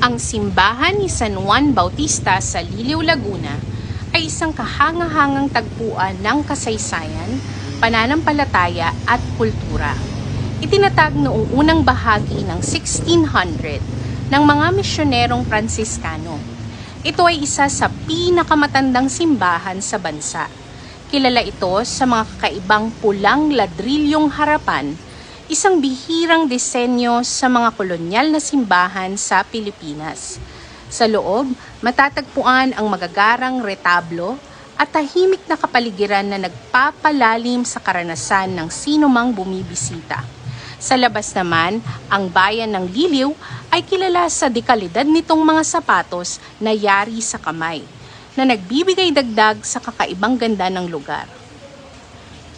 Ang simbahan ni San Juan Bautista sa Liliw, Laguna ay isang kahanga-hangang tagpuan ng kasaysayan, pananampalataya at kultura. Itinatag noong unang bahagi ng 1600 ng mga misyonerong Pransiskano. Ito ay isa sa pinakamatandang simbahan sa bansa. Kilala ito sa mga kakaibang pulang ladrilyong harapan, isang bihirang disenyo sa mga kolonyal na simbahan sa Pilipinas. Sa loob, matatagpuan ang magagarang retablo at tahimik na kapaligiran na nagpapalalim sa karanasan ng sinumang bumibisita. Sa labas naman, ang bayan ng Liliw ay kilala sa dekalidad nitong mga sapatos na yari sa kamay, na nagbibigay dagdag sa kakaibang ganda ng lugar.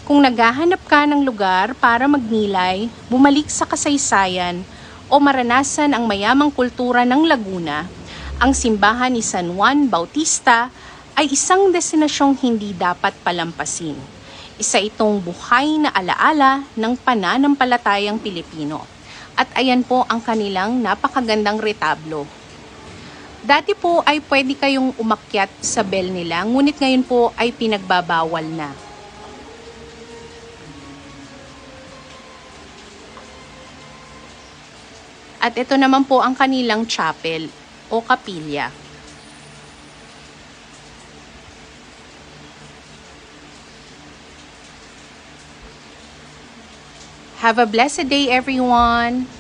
Kung naghahanap ka ng lugar para magnilay, bumalik sa kasaysayan o maranasan ang mayamang kultura ng Laguna, ang simbahan ni San Juan Bautista ay isang destinasyong hindi dapat palampasin. Isa itong buhay na alaala ng pananampalatayang Pilipino. At ayan po ang kanilang napakagandang retablo. Dati po ay pwede kayong umakyat sa bell nila, ngunit ngayon po ay pinagbabawal na. At ito naman po ang kanilang chapel o kapilya. Have a blessed day, everyone!